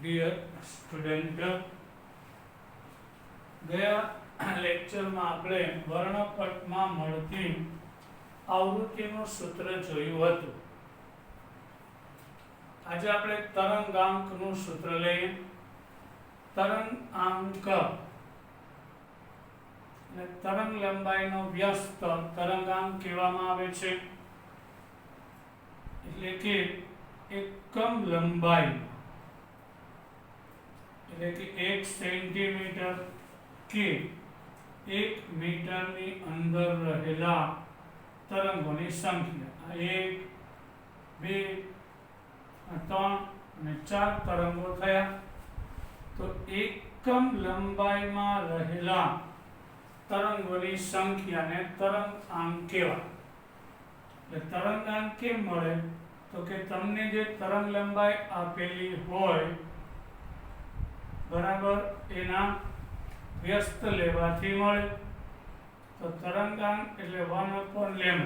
Dear student, ગયા લેક્ચરમાં આપણે વર્ણપટમાં મળતી આવૃત્તિનું સૂત્ર જોયું હતું. આજે આપણે તરંગાંકનું સૂત્ર લઈએ. તરંગાંક અને તરંગ લંબાઈનો વ્યસ્ત તરંગાંક કહેવામાં આવે છે. એટલે કે એકમ લંબાઈ એટલે કે 1 સેન્ટીમીટર કે 1 મીટરની અંદર રહેલા તરંગોની સંખ્યા. 1, 2, 3 અને 4 તરંગો થયા. તો એકમ લંબાઈમાં રહેલા તરંગોની સંખ્યાને તરંગાંક કહેવાય. એટલે તરંગાંક કેમ મળે? તો કે તમને જે તરંગ લંબાઈ આપેલી હોય બરાબર એના વ્યસ્ત લેવાથી મળે. તો તરંગાંક એટલે 1/λ.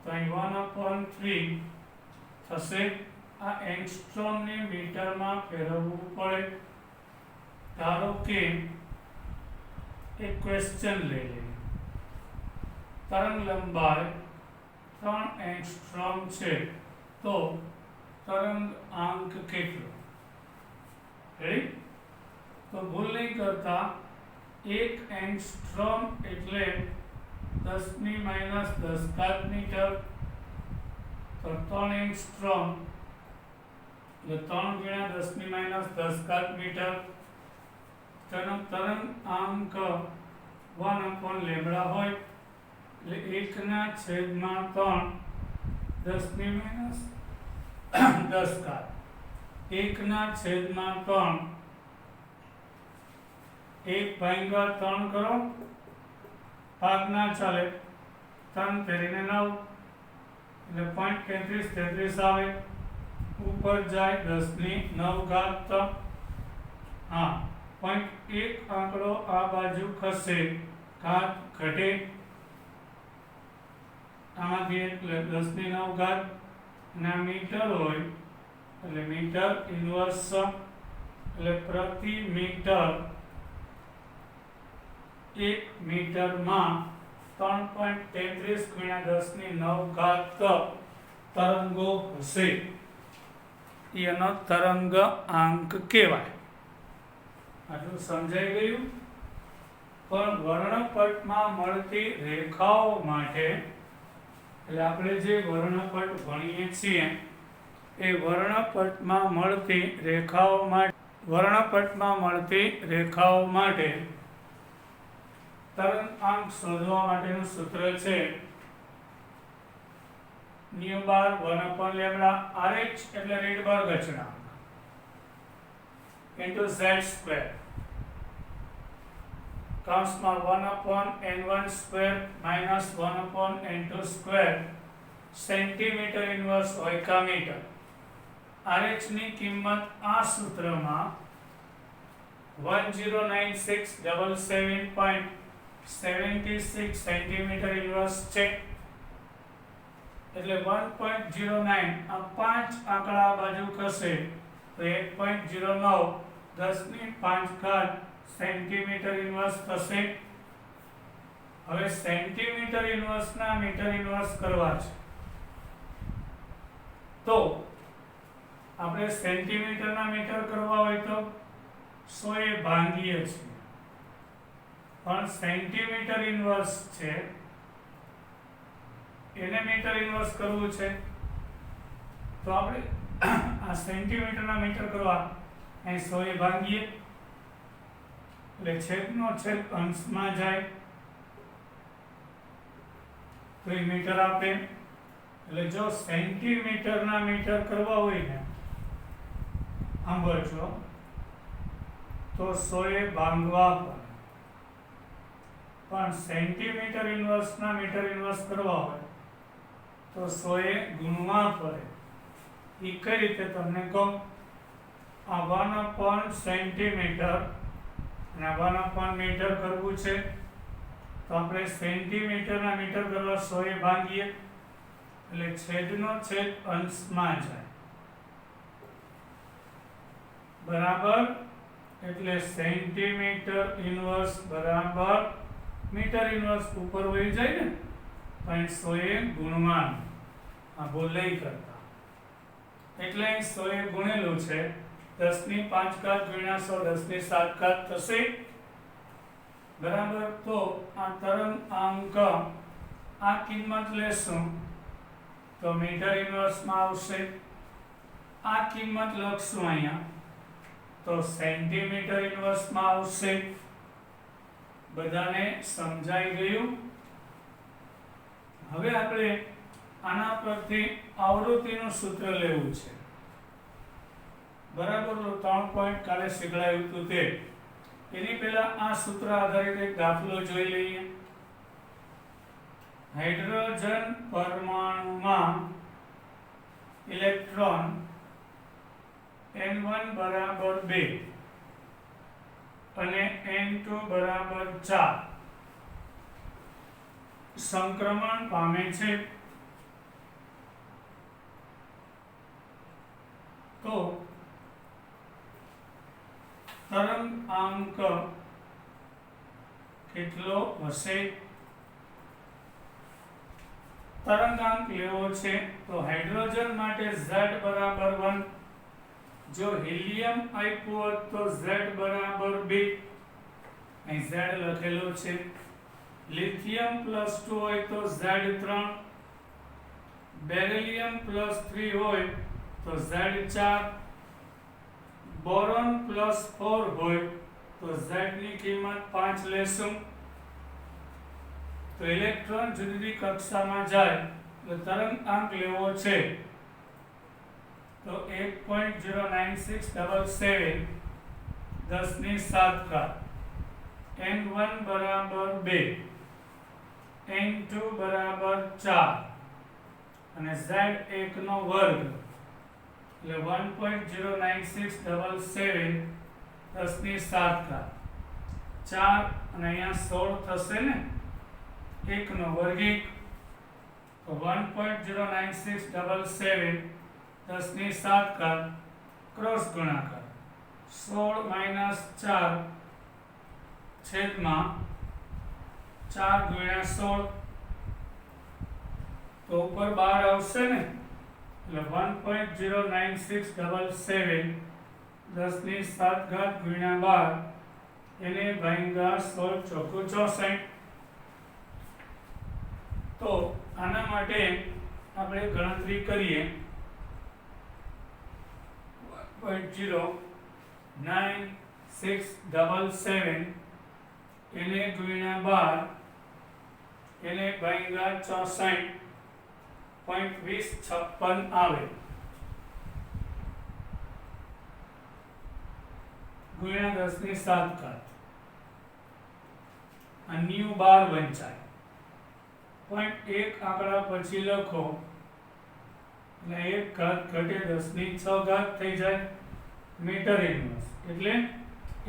તો અહીં 1/3 થશે. આ એંગસ્ટ્રોમને મીટરમાં ફેરવવું પડે. ધારો કે એક ક્વેશ્ચન લઈ લઈએ. તરંગ લંબાઈ 3 એંગસ્ટ્રોમ છે, તો તરંગાંક કેટલો? રેડી? તો ભૂલ નહીં કરતા. 1 એંગસ્ટ્રોમ એટલે 10⁻10 મીટર. તો 3 એંગસ્ટ્રોમ એટલે 3 × 10⁻10 મીટર. તેનો તરંગાંક 1/λ હોય એટલે 1/3 10⁻10. 1/3 1/3 કરો, ભાગ ના ચાલે. 3 ફેરીને 9 એટલે 0.33 આવે. ઉપર જાય 10⁹. હા, 0.1 આંકડો આ બાજુ ખસે, ઘાત ઘટે. આમાંથી એટલે 10⁹ અને આ મીટર હોય એટલે મીટર ઇન્વર્સ એટલે પ્રતિ મીટર 1 મીટરમાં 3.33 × 10⁹ તરંગો હશે. એનો તરંગાંક કહેવાય. આટલું સમજાઈ ગયું? પણ વર્ણપટમાં મળતી રેખાઓ માટે એટલે આપણે જે વર્ણપટ ભણીએ છીએ એ વર્ણપટમાં મળતી રેખાઓ માટે તરંગાંક શોધવા માટેનું સૂત્ર છે μ/1/λ. RH એટલે રીડબર્ગ અચળાંક into z² કૌંસમાં 1/n1² - 1/n2² સેન્ટીમીટર ઇન્વર્સ હોય કા મીટર. RH ની કિંમત આ સૂત્રમાં 109677.76 સેન્ટીમીટર ઇન્વર્સ છે. એટલે 1.09 આ 5 આંકડા બાજુ ખસે તો 1.09 10⁵ સેન્ટીમીટર ઇન્વર્સ થશે. હવે સેન્ટીમીટર ઇન્વર્સના મીટર ઇન્વર્સ કરવા છે તો આપણે સેન્ટીમીટરના મીટર કરવા હોય તો 100 એ ભાંગીએ છીએ, પણ સેન્ટીમીટર ઇન્વર્સ છે એને મીટર ઇન્વર્સ કરવું છે તો આપણે આ સેન્ટીમીટરના મીટર કરવા અહીં 100 એ ભાંગીએ એટલે છેદનો છેદ અંશમાં જાય તો એ મીટર આપે. એટલે જો સેન્ટીમીટરના મીટર કરવા હોય ને સાંભળજો તો 100 એ ભાંગવા પડે, પણ સેન્ટીમીટર ઇન્વર્સના મીટર ઇન્વર્સ કરવા હોય તો 100 એ ગુણવા પડે. એ કઈ રીતે તમને કહું. આ 1/સેન્ટીમીટર અને 1/મીટર કરવું છે તો આપણે સેન્ટીમીટરના મીટર કરવા 100 એ ભાંગીએ એટલે છેદનો છેદ અંશમાં જાય. બરાબર એટલે સેન્ટીમીટર ઇન્વર્સ બરાબર મીટર ઇન્વર્સ ઉપર વહી જાય ને, પણ 100 એ ગુણવાનું, આ ભૂલ નહીં કરતા. એટલે 100 એ ગુણેલું છે 10 ની 5 ઘાત ગુણ્યા 100 10 ની 7 ઘાત થશે બરાબર. તો આ તરંગાંક આ કિંમત લેશું તો મીટર ઇન્વર્સમાં આવશે. આ કિંમત લખશું અહીંયા તો સેન્ટીમીટર ઇન્વર્સમાં આવશે. બધાને સમજાઈ ગયું? હવે આપણે આના પરથી આવૃત્તિનું સૂત્ર લેવું છે બરાબર. તો 3 પોઈન્ટ કાલે શીખવાડ્યું હતું તે. એની પહેલા આ સૂત્ર આધારિત એક દાખલો જોઈ લઈએ. હાઇડ્રોજન પરમાણુમાં ઇલેક્ટ્રોન n1 બરાબર 2 અને n2 બરાબર 4 સંક્રમણ પામે છે. તો તરંગાંક કેટલો હશે? તરંગાંક લેવો છે તો હાઇડ્રોજન માટે Z બરાબર 1, જો હિલિયમ આપ્યું હોત તો Z બરાબર 2, અહીં Z લખેલો છે. લિથિયમ +2 હોય તો Z3, બેરિલિયમ +3 હોય તો Z4, બોરોન +4 હોય તો Z ની કિંમત 5 લેશું. તો ઇલેક્ટ્રોન જુદી જુદી કક્ષામાં જાય તો તરંગાંક લેવો છે તો 1.09677 10 ની 7 ઘાત, n1 બરાબર 2, n2 બરાબર 4 અને Z1 નો વર્ગ એટલે 1.09677 10 ની 7 ઘાત 4 અને અહીંયા 16 થશે ને, 1 નો વર્ગીક તો 1.09677 10 ની 7 ઘાત ક્રોસ ગુણાકાર 16 - 4 છેદમાં 4 ગુણ્યા 16 તો ઉપર 12 આવશે ને, એટલે 1.09677 10 ની 7 ઘાત ગુણ્યા 12 એને ભાગ્યા 16 ચોકું 64. તો આના માટે આપણે ગણતરી કરીએ 1.09677 એને ગુણ્યા 12 એને ભાગ્યા 64.2056 આવે ગુણ્યા 10 ની 7 ઘાત. આ ન્યુ 12 વંચાય. 0.1 આંકડા પછી લખો એટલે 1 ઘાત ઘટે 10 ની 6 ઘાત થઈ જાય મીટર ઇન્વર્સ. એટલે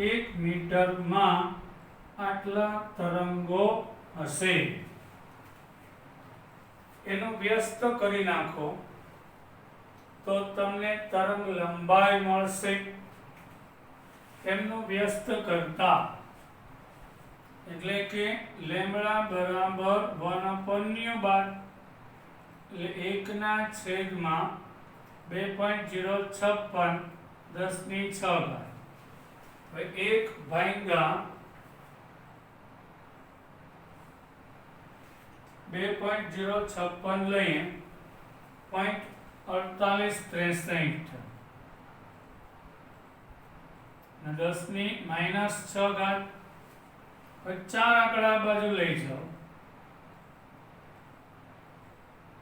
1 મીટરમાં આટલા તરંગો હશે. એનો વ્યસ્ત કરી નાખો તો તમને તરંગ લંબાઈ મળશે. એમનું વ્યસ્ત કરતા એટલે કે લેમ્બડા બરાબર 1/12 એટલે 1/2.056 10 ની 6 ઘાત. હવે 1 ભાગ્યા 2.056 લઈએ 0.4863 અને 10 ની -6 ઘાત. 4 આંકડા બાજુ લઈ જાઓ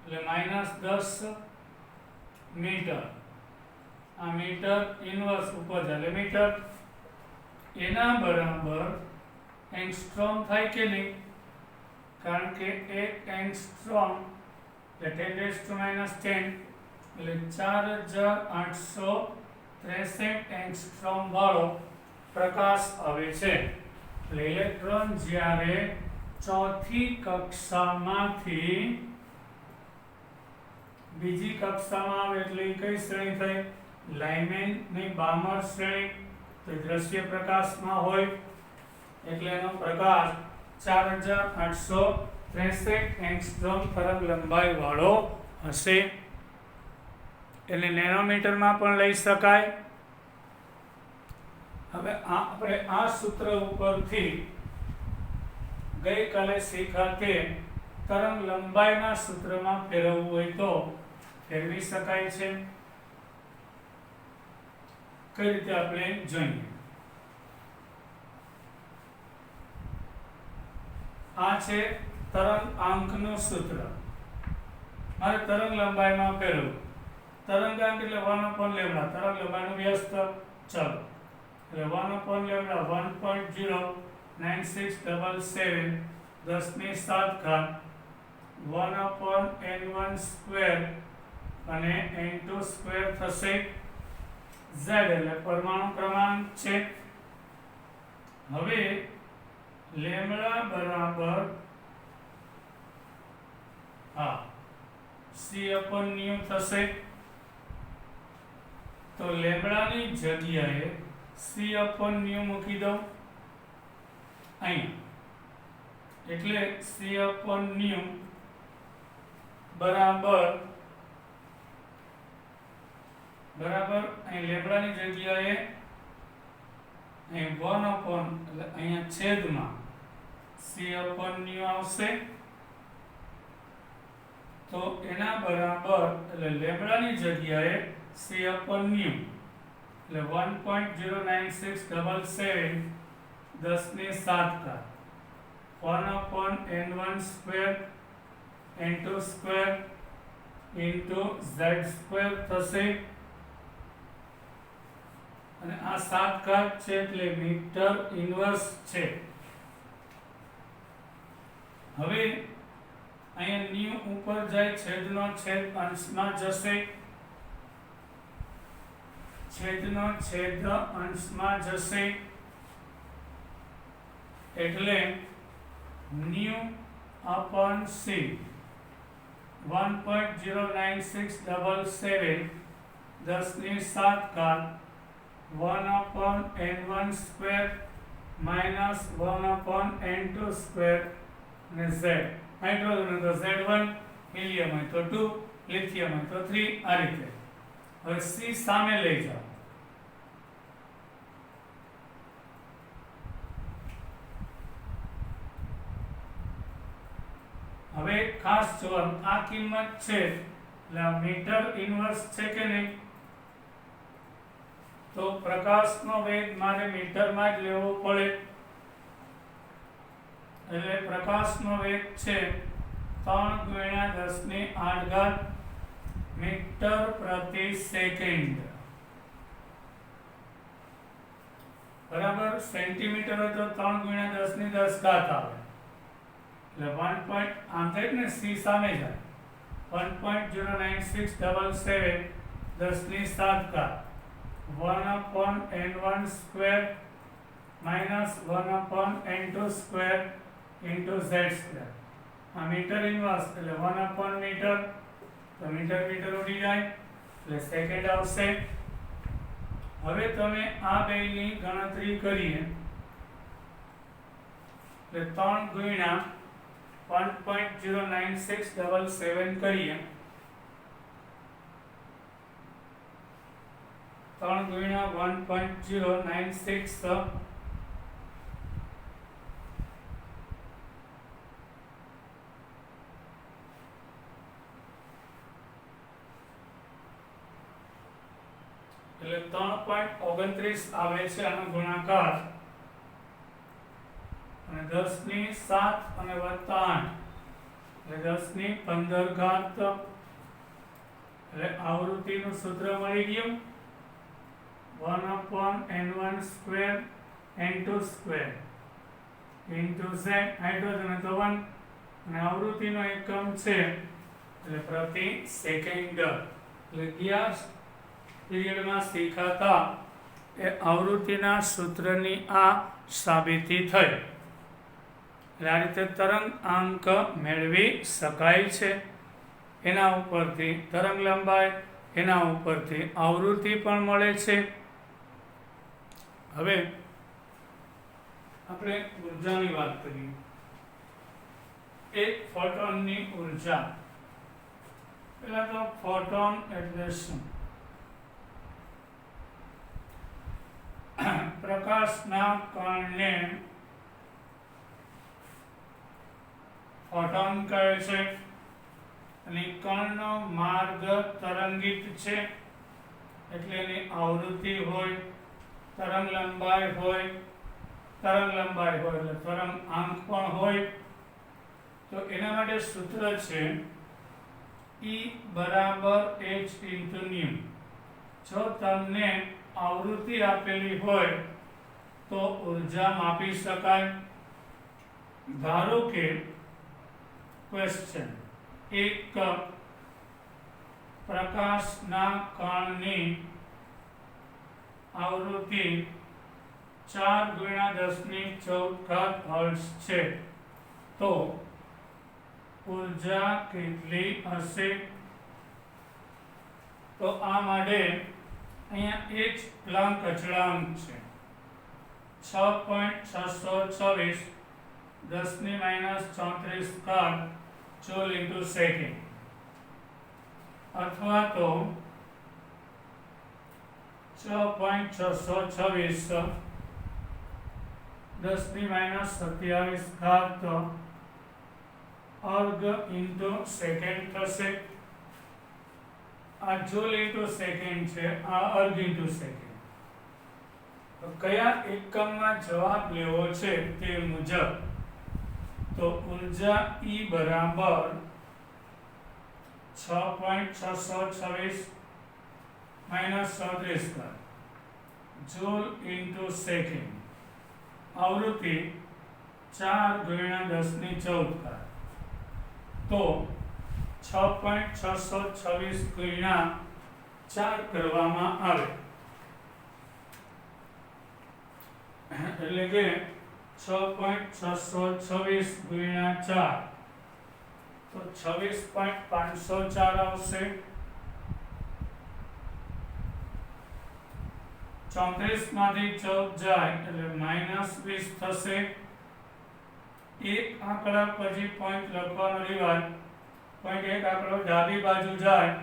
એટલે -10 મીટર. આ મીટર ઇન્વર્સ ઉપર ચાલે મીટર. એના બરાબર એંગસ્ટ્રોમ થાય કે નહીં? કારણ કે 1 એંગસ્ટ્રોમ એટલે 10⁻10 એટલે 4863 એંગસ્ટ્રોમ વાળો પ્રકાશ આવે છે. એટલે ઇલેક્ટ્રોન જ્યારે ચોથી કક્ષામાંથી બીજી કક્ષામાં આવે એટલે કઈ શ્રેણી થઈ? લાઇમેનની બામર શ્રેણી તો દ્રશ્ય પ્રકાશમાં હોય એટલે એનો પ્રકાશ 4863 એંગસ્ટ્રોમ તરંગ લંબાઈ વાળો હશે. એટલે નેનોમીટરમાં પણ લઈ શકાય. હવે આપણે આ સૂત્ર ઉપરથી ગઈકાલે શીખ્યા તે તરંગ લંબાઈના સૂત્રમાં ફેરવવું હોય તો ફેરવી શકાય છે. કઈ રીતે આપણે જોઈએ. આ છે તરંગ આંકનું સૂત્ર. મારે તરંગ લંબાઈમાં ફેરવવું. તરંગાંક એટલે 1/λ. તરંગ લંબાઈનું વ્યસ્ત ચલ એટલે 1/λ 1.09677 10⁵ 1/n1² અને n2² થશે. z એટલે પરમાણુ ક્રમાંક છે. હવે લેમ્બડા બરાબર c/ν થશે. તો લેમ્બડાની જગ્યાએ c/ν મૂકી દો અહીંયા. એટલે c/ν બરાબર અહીં લેમ્બડાની જગ્યાએ અહીં 1 એટલે અહીંયા છેદમાં c/ν આવશે. તો એના બરાબર એટલે લેમ્બડાની જગ્યાએ c/ν એટલે 1.09677 10⁵ 1/n1² n2² z² થશે. અને આ 7 ઘાત છે એટલે મીટર ઇન્વર્સ છે. હવે અહીંયા ન્યુ ઉપર જાય, છેદનો છેદ અંશમાં જશે. છેદનો છેદ અંશમાં જશે એટલે ν/c 1.09677 10⁵ 1/n1² -1/n2² અને z. હાઇડ્રોજન તો Z1, હિલિયમ હોય તો 2, લિથિયમ હોય તો 3. આ રીતે. હવે c સામે લઈ જાઓ. હવે ખાસ જોવાનું, આ કિંમત છે એટલે આ મીટર ઇન્વર્સ છે કે નહીં. તો પ્રકાશનો વેગ મારે મીટરમાં જ લેવો પડે. એટલે પ્રકાશનો વેગ છે 3 × 10⁸ મીટર પ્રતિ સેકન્ડ. બરાબર. સેન્ટીમીટર હોય તો 3 × 10⁻10 આવે. એટલે 1. આમ થાય ને c સામે જાય 1.09677 10⁻⁷ 1/n1² -1/n2² z². આ મીટર ઇન્વર્સ એટલે 1/મીટર. તો મીટર ઉડી જાય એટલે સેકન્ડ આવશે. હવે તમે આ બેની ગણતરી કરીએ એટલે 3 × 1.09677 કરીએ. 3 × 1.096 એટલે 3.29 આવે છે આનો ગુણાકાર. અને 10⁷ અને +8 એટલે 10⁻15 એટલે આવૃત્તિનું સૂત્ર મળી ગયું. 1/n1² n2² z. હાઇડ્રોજન તો 1 અને આવૃત્તિનો એકમ છે એટલે પ્રતિ સેકન્ડ. એટલે ગયા પીરિયડમાં શીખાતા એ આવૃત્તિના સૂત્રની આ સાબિતી થઈ. એટલે આ રીતે તરંગ આંક મેળવી શકાય છે. એના ઉપરથી તરંગ લંબાઈ એના ઉપરથી આવૃત્તિ પણ મળે છે. હવે આપણે ઉર્જાની વાત કરીએ. એક ફોટોનની ઉર્જા. પહેલા તો ફોટોન એટલે શું? પ્રકાશના કણને ફોટોન કહે છે અને કણનો માર્ગ તરંગિત છે એટલે એની આવૃત્તિ હોય, તરંગ લંબાઈ હોય એટલે તરંગ આંક પણ હોય. તો એના માટે સૂત્ર છે E બરાબર h ઇન્ટુ ન્યુ. જો તમને આવૃત્તિ આપેલી હોય તો ઉર્જા માપી શકાય. ધારો કે ક્વેશ્ચન, એક પ્રકાશના કણની આવૃત્તિ 4 × 10⁻14 હર્ટ્ઝ છે તો ઉર્જા કેટલી હશે? તો આ માટે અહીંયા h પ્લાન્ક અચળાંક છે 6.626 10⁻34 જૂલ ઇન્ટુ સેકન્ડ, અથવા તો 6.626 10⁻27 અર્ગ ઇન્ટુ સેકન્ડ થશે. આ જૂલ ઇન્ટુ સેકન્ડ છે, આ અર્ગ ઇન્ટુ સેકન્ડ. તો કયા એકમમાં જવાબ લેવો છે તે મુજબ તો ઉર્જા E બરાબર 6.626 -34 જૂલ ઇન્ટુ સેકન્ડ, આવૃત્તિ 4 × 10⁻14 તો 6.626 × 4 કરવામાં આવે એટલે કે 6.626 × 4 તો 26.504 આવશે. 34 માંથી 14 જાય એટલે -20 થશે. એક આંકડા પછી પોઈન્ટ લખવાનો રિવાજ. પોઈન્ટ એક આંકડો ડાબી બાજુ જાય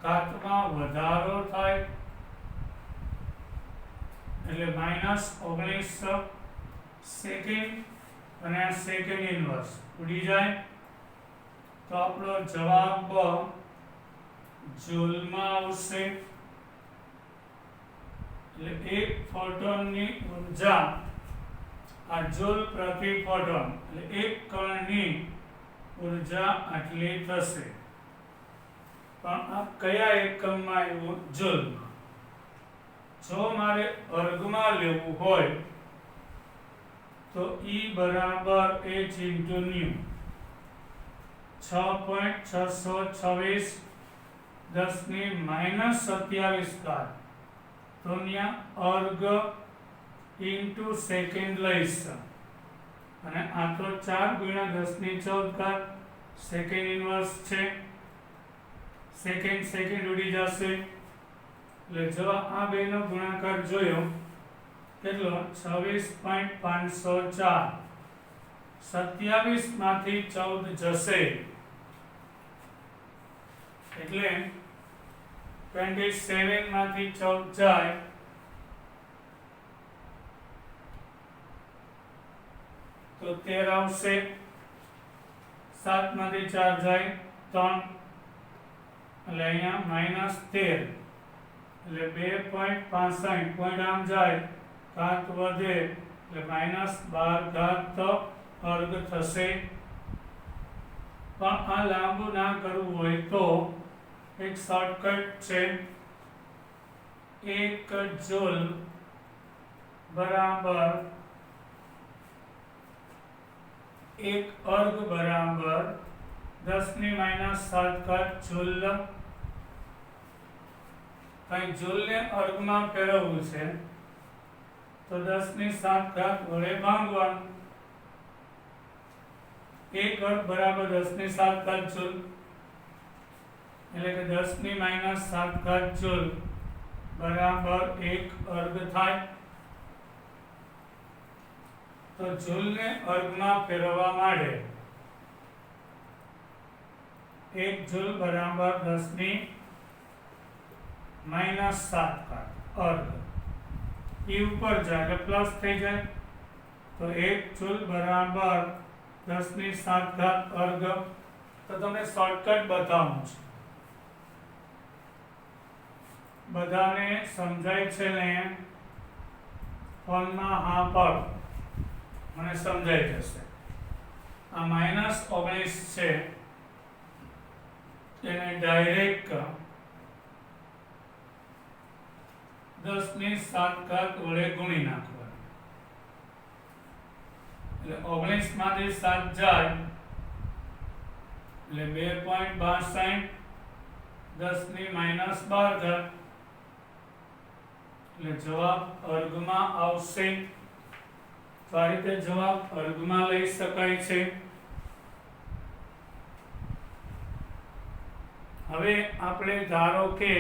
ઘાતમાં વધારો થાય એટલે -19 સેકન્ડ અને આ સેકન્ડ ઇન્વર્સ ઉડી જાય. તો આપણો જવાબ જૂલમાં આવશે. એટલે એક ફોટોનની ઉર્જા આ જૂલ પ્રતિ ફોટોન એટલે એક કણની ઉર્જા આટલી થશે. પણ આ કયા એકમમાં આવ્યું? જૂલમાં. જો મારે અર્ગમાં લેવું હોય તો E બરાબર h ઇન્ટુ ન્યુ. 6.626 10⁻27 તો ત્યાં અર્ગ ઇન્ટુ સેકન્ડ લઈશ અને આ તો 4 × 10⁻14 સેકન્ડ ઇન્વર્સ છે. સેકન્ડ ઉડી જશે એટલે જો આ બેનો ગુણાકાર જોયો કેટલો 26.504 27 માંથી 14 જશે એટલે 27 માંથી 14 જાય તો 13 આવશે. 7 માંથી 4 જાય 3 એટલે અહીંયા -13 એટલે 2.65 પોઈન્ટ આમ જાય ઘાત વધે એટલે -12 અર્ગ થશે. પણ આ લાંબુ ના કરવું હોય તો એક શોર્ટકટ છે. 1 જૂલ બરાબર 1 અર્ગ બરાબર 10⁻7 જૂલ. કઈ જૂલને અર્ગમાં ફેરવવું છે તો 10⁻7 વડે ભાંગવાનું. 1 અર્ગ બરાબર 10⁻7 જૂલ. એટલે કે 10⁻7 જૂલ બરાબર 1 અર્ગ થાય. તો જૂલને અર્ગમાં ફેરવવા માટે 1 જૂલ બરાબર 10⁻7 અર્ગ. એ ઉપર જાય એટલે પ્લસ થઈ જાય. તો 1 જૂલ બરાબર 10⁻7 અર્ગ. તો તમને શોર્ટકટ બતાવું છું, બધાને સમજાય છે ને? ફોનમાં હા પર મને સમજાઈ જશે. આ -19 છે એને ડાયરેક્ટ 10⁻7 વડે ગુણી નાખવાનું. એટલે 19 માંથી 7 જાય એટલે 2.62 10⁻12 એટલે જવાબ અર્ગમાં આવશે. તો આ રીતે જવાબ અર્ગમાં લઈ શકાય છે. હવે આપણે ધારો કે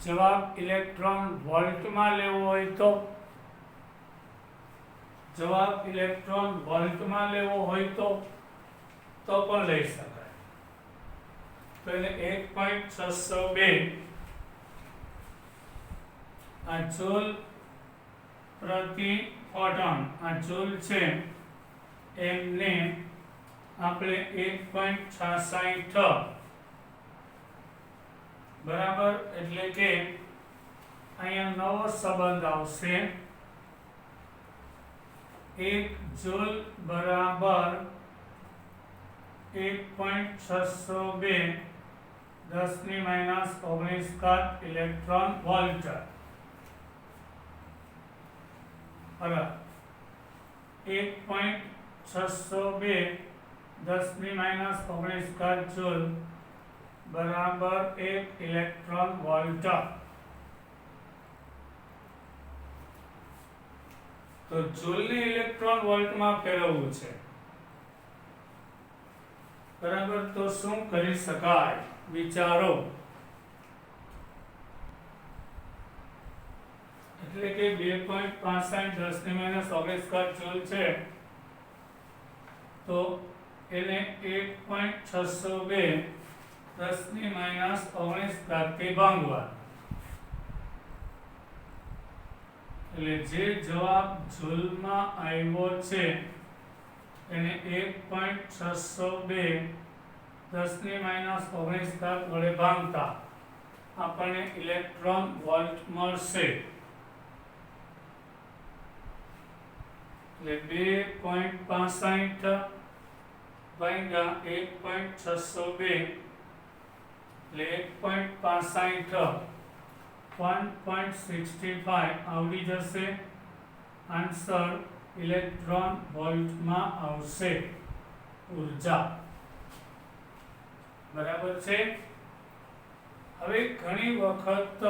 જવાબ ઇલેક્ટ્રોન વોલ્ટમાં લેવો હોય તો જવાબ ઇલેક્ટ્રોન વોલ્ટમાં લેવો હોય તો પણ લઈ શકાય. તો એને 1.602 આ જૂલ પ્રતિ ફોટોન, આ જૂલ છે એમને આપણે 1.66 બરાબર, એટલે કે અહીંયા નવો સંબંધ આવશે. 1 જૂલ બરાબર 1.602 10⁻19 ઇલેક્ટ્રોન વોલ્ટ. બરાબર 1.602 10⁻19 જૂલ બરાબર 1 ઇલેક્ટ્રોન વોલ્ટ. તો જૂલને ઇલેક્ટ્રોન વોલ્ટમાં ફેરવવું છે. બરાબર, તો શું કરી શકાય વિચારો. એટલે કે 2.65 10⁻19 જૂલ છે તો એને 1.602 10⁻19 થી ભાંગવા. એટલે જે જવાબ જૂલમાં આવ્યો છે એને 1.602 10⁻19 વડે ભાંગતા આપણને ઇલેક્ટ્રોન વોલ્ટ મળશે. એટલે 2.65 ભાગ્યા 1.602 એટલે 1.65 1.65 આવડી જશે. આન્સર ઇલેક્ટ્રોન વોલ્ટમાં આવશે ઉર્જા. બરાબર છે. હવે ઘણી વખત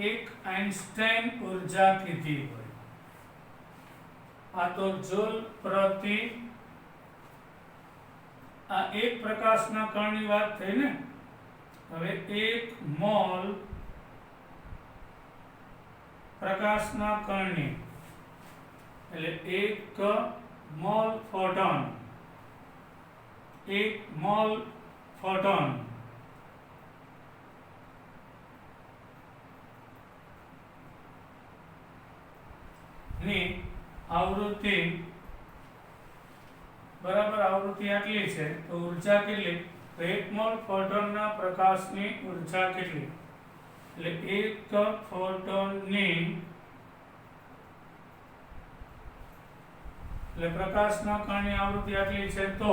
એક આઇન્સ્ટાઈન ઉર્જા કીધી હોય, આ તો જૂલ પ્રતિ, આ એક પ્રકાશના કણની વાત થઈ ને. હવે 1 મોલ પ્રકાશના કણની એટલે 1 મોલ ફોટોન, 1 મોલ ફોટોન ની આવૃત્તિ બરાબર, આવૃત્તિ આટલી છે તો ઉર્જા કેટલી? તો 1 મોલ ફોટોનના પ્રકાશની ઉર્જા કેટલી? એટલે 1 ફોટોનની એટલે પ્રકાશના કણની આવૃત્તિ આટલી છે તો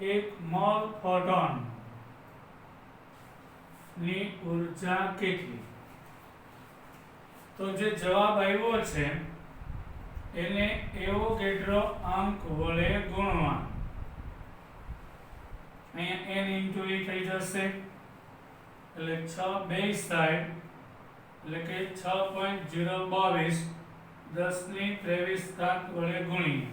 1 મોલ ફોટોન ની ઉર્જા કેટલી? તો જે જવાબ આવ્યો છે એને એવોગેડ્રો અંક વડે ગુણવા. અહીંયા n ઇન્ટુ e થઈ જશે એટલે 6 બે સાઈડ એટલે કે 6.022 10⁻23 વડે ગુણીએ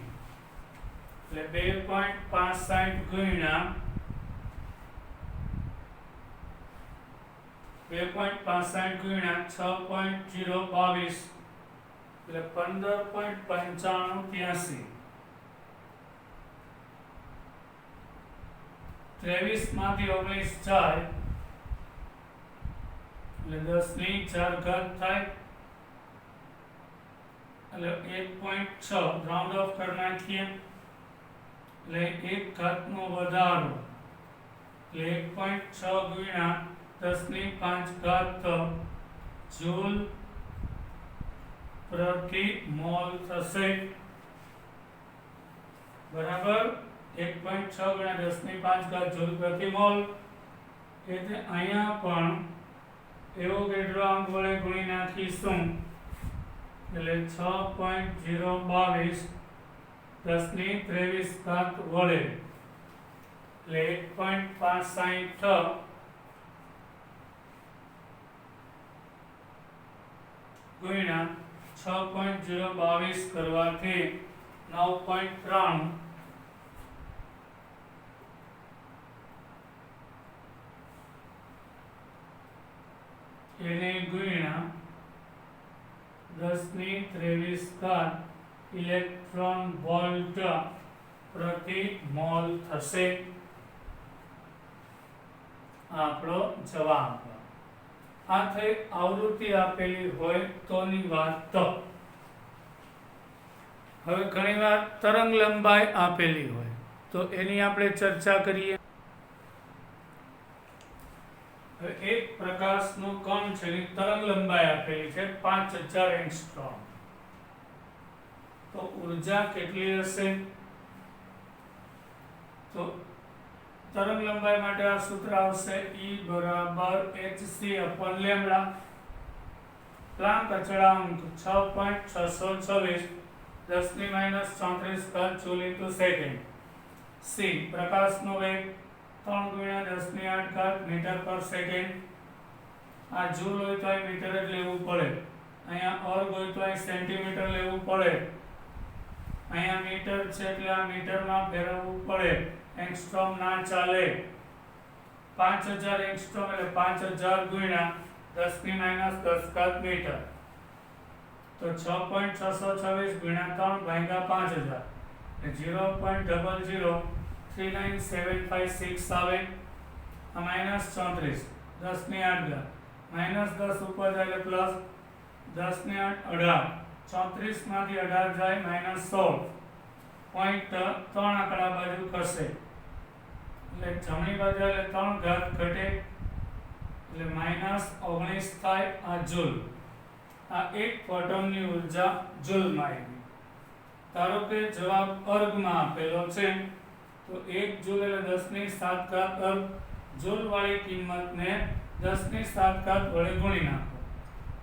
એટલે 2.65 ગુણ્યા 2.65 ગુણ્યા 6.022 એટલે 15.9583. 23 માંથી 19 જાય એટલે 10 ની 4 ઘાત થાય એટલે 1.6 રાઉન્ડ ઓફ કરી નાખીએ એટલે 1 ઘાતનો વધારો એટલે 1.6 ગુણ્યા 10 ની 5 ઘાત જૂલ પ્રતિ મોલ થશે. બરાબર 1.6 ગુણ્યા 10 ની 5 ઘાત જૂલ પ્રતિ મોલ. એટલે અહીંયા પણ એવોગાડ્રો અંક વડે ગુણી નાખીશું એટલે 6.022 10 ની 23 ઘાત વડે એટલે 1.65 ગુણ્યા 6.022 કરવાથી 9.93 એને ગુણ્યા 10 ની 23 ઘાત ઇલેક્ટ્રોન વોલ્ટ પ્રતિ મોલ થશે. આપણો જવાબ. આ થઈ આવૃત્તિ આપેલી હોય તોની વાત. હવે ઘણીવાર તરંગ લંબાઈ આપેલી હોય તો એની આપણે ચર્ચા કરીએ. હવે એક પ્રકાશનો કણ છે એની તરંગ લંબાઈ આપેલી છે 5000 એંગસ્ટ્રોમ. તો ઊર્જા કેટલી હશે? તો તરંગ લંબાઈ માટે આ સૂત્ર આવશે E બરાબર hc/λ. પ્લાન્ક અચળાંક 6.626 10 ની -34 ઘાત જૂલ ઇન્ટુ સેકન્ડ. c પ્રકાશનો વેગ 3 ગુણ્યા 10 ની 8 ઘાત મીટર પર સેકન્ડ. આ જૂલ હોય તો અહીં મીટર જ લેવું પડે, અહીંયા અર્ગ હોય તો અહીં સેન્ટીમીટર લેવું પડે, અહીંયા મીટર છે એટલે આ મીટરમાં ફેરવવું પડે, એંગસ્ટ્રોમ ના ચાલે. 5000 એંગસ્ટ્રોમ એટલે 5000 ગુણ્યા 10 ની -10 ઘાત મીટર. તો 6.626 ગુણ્યા 3 ભાગ્યા 5000 એટલે 0.0039756 આવે. આ -34 10 ની 8 ઘાત -10 ઉપર જાય એટલે પ્લસ 10 ની 8 18 34 માંથી 18 જાય -16 પોઈન્ટ 3 આંકડા બાજુ ખસે એટલે જમણી બાજુ એટલે 3 ઘાત ઘટે એટલે -19 થાય. આ જૂલ. આ એક ફોટોનની ઊર્જા જૂલમાં આવી. ધારો કે જવાબ અર્ગમાં આપેલો છે તો 1 જૂલ એટલે 10 ની 7 ઘાત અર્ગ. જૂલ વાળી કિંમતને 10 ની 7 ઘાત વડે ગુણી નાખો.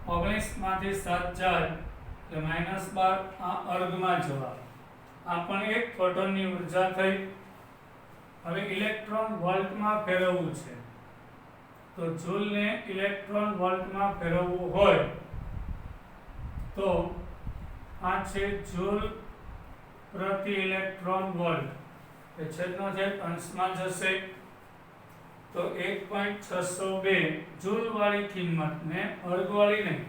19 માંથી 7 જાય એટલે -12. આ અર્ગમાં જવાબ. આ પણ એક ફોટોનની ઊર્જા થઈ. હવે ઇલેક્ટ્રોન વોલ્ટમાં ફેરવવું છે તો જૂલને ઇલેક્ટ્રોન વોલ્ટમાં ફેરવવું હોય તો આ છે જૂલ પ્રતિ ઇલેક્ટ્રોન વોલ્ટ. એ છેદનો છેદ અંશમાં જશે તો 1.602 જૂલ વાળી કિંમતને અર્ગ વાળી નહીં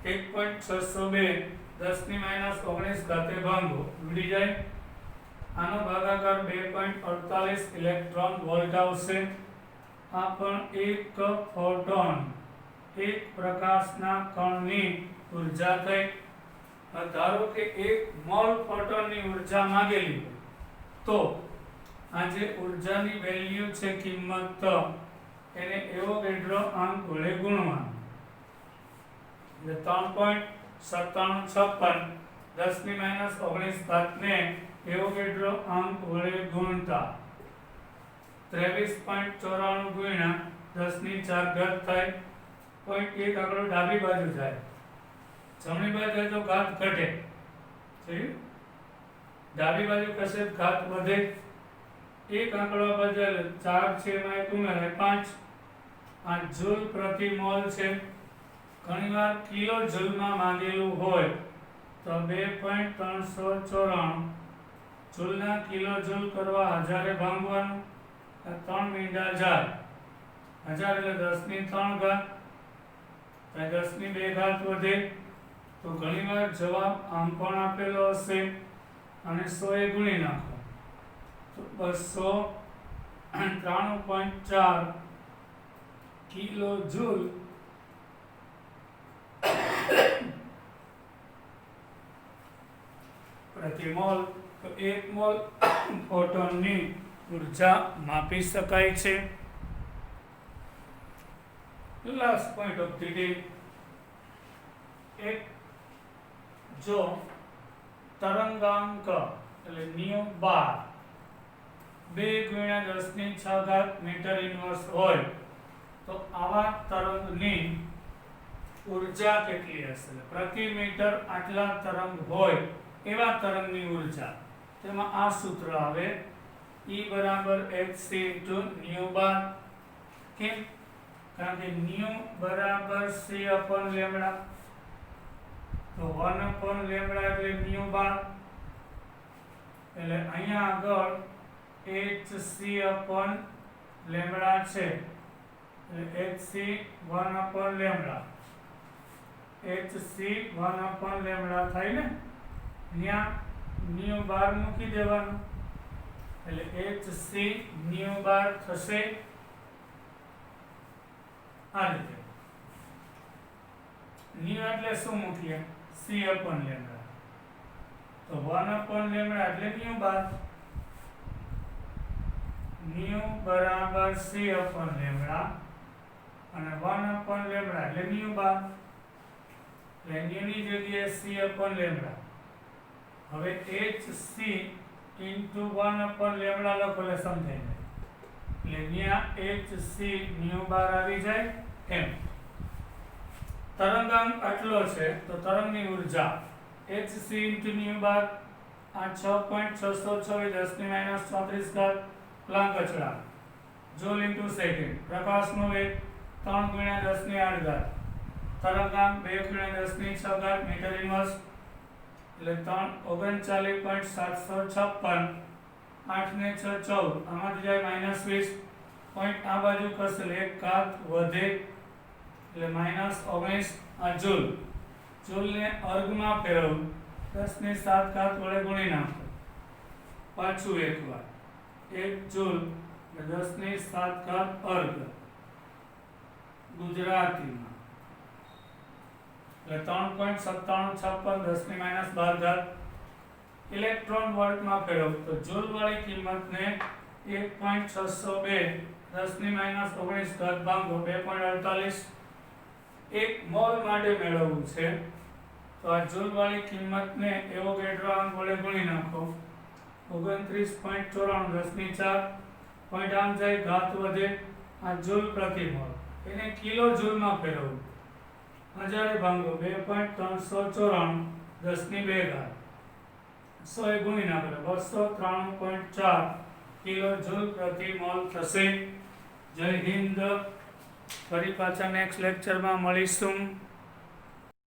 1.602 10 ની -19 ઘાતે ભાંગો ઉડી જાય. આનો ભાગાકાર 2.48 ઇલેક્ટ્રોન વોલ્ટ આવશે. આ પણ એક ફોટોન એક પ્રકાશના કણની ઊર્જા થઈ. ધારો કે 1 મોલ ફોટોનની ઊર્જા માંગેલી હોય તો આ જે ઊર્જાની વેલ્યુ છે કિંમત એને એવોગાડ્રો અંક વડે ગુણવાનું એટલે 3.9756 10 ની -19 ઘાતને એવોગાડ્રો અંક વડે ગુણતા 23.94 ગુણ્યા 10 ની 4 ઘાત થાય. પોઈન્ટ 1 આંકડો ડાબી બાજુ જાય, જમણી બાજુ તો ઘાત ઘટે. ડાબી બાજુ કશે ઘાત વધે. એક આંકડો બદલ 4 છે એમાં એક ઉમેરાય 5. આ જૂલ પ્રતિ મોલ છે. ઘણીવાર કિલો જૂલમાં માંગેલું હોય તો 2.394 જૂલના કિલો જૂલ કરવા 1000 એ ભાંગવાનું, 3 મીંડા જાય, 1000 એટલે 10 ની 3 ઘાત, 10 ની 2 ઘાત વધે, તો ઘણીવાર જવાબ આમ પણ આપેલો હશે અને 100 એ ગુણી નાખો તો 293.4 કિલો જૂલ પ્રતિ મોલ. તો 1 મોલ ફોટોનની ઉર્જા માપી શકાય છે. Last point of the day, એક જો તરંગાંક એટલે ન્યુ બાર 2 ગુણ્યા 10 ની 6 ઘાત મીટર ઇન્વર્સ હોય તો આવા તરંગની ઉર્જા કેટલી હશે? પ્રતિ મીટર આટલા તરંગ હોય એવા તરંગની ઉર્જા, તેમાં આ સૂત્ર આવે E બરાબર hc ન્યુ બાર. કેમ? કારણ કે ન્યુ બરાબર c અપોન લેમ્ડા, તો 1 અપોન લેમ્ડા એટલે ન્યુ બાર, એટલે અહીંયા આગળ hc અપોન લેમ્ડા છે, એટલે hc 1 upon lambda, hc 1 upon lambda થાય ને, અહીંયા ન્યુ બાર મૂકી દેવાનું, એટલે hc ન્યુ બાર થશે આ રીતે. ન્યુ એટલે શું મૂકીએ? c અપોન લેમ્ડા, તો 1 અપોન લેમ્ડા એટલે ન્યુ બાર, ન્યુ બરાબર c અપોન લેમ્ડા અને 1 અપોન લેમ્ડા એટલે ન્યુ બાર, એટલે ન્યુ ની જગ્યાએ c અપોન લેમ્ડા. હવે hc ઇન્ટુ 1 અપોન લેમ્ડા લખો એટલે સમજાઈ જાય, એટલે અહીંયા hc ન્યુ બાર આવી જાય. એમ તરંગાંક આટલો છે તો તરંગની ઉર્જા hc ઇન્ટુ ન્યુ બાર આ 6.626 10 ની -34 ઘાત પ્લાન્ક અચળાંક જૂલ ઇન્ટુ સેકન્ડ. પ્રકાશનો વેગ 3 ગુણ્યા 10 ની 8 ઘાત, તરંગાંક 2 ગુણ્યા 10 ની 6 ઘાત મીટર ઇન્વર્સ, એટલે 39.756, 8 ને 6 14, આમાંથી જાય -20, પોઈન્ટ આ બાજુ ખસે એટલે 1 ઘાત વધે એટલે -19 આ જૂલ. જૂલને અર્ગમાં ફેરવવું, 10 ની 7 ઘાત વડે ગુણી નાખો, પાછું એકવાર 1 જૂલ એટલે 10 ની 7 ઘાત અર્ગ ગુજરાતીમાં, એટલે 3.9756 10 ની -12 ઘાત. ઇલેક્ટ્રોન વોલ્ટમાં ફેરવવું તો જૂલ વાળી કિંમતને 1.602 10 ની -19 ઘાત ભાંગો 2.48. 1 મોલ માટે મેળવવું છે તો આ જૂલ વાળી કિંમતને એવોગેડ્રો અંક વડે ગુણી નાખો, 29.94 10 ની 4, પોઈન્ટ આમ જાય ઘાત વધે, આ જૂલ પ્રતિ મોલ. એને કિલો જૂલમાં ફેરવવું, 1000 ભાંગો 2.394 10 ની 2 ઘાત, 100 એ ગુણી નાખો 293.4 કિલો જૂલ પ્રતિ મોલ થશે. જય હિન્દ. ફરી પાછા નેક્સ્ટ લેક્ચરમાં મળીશું.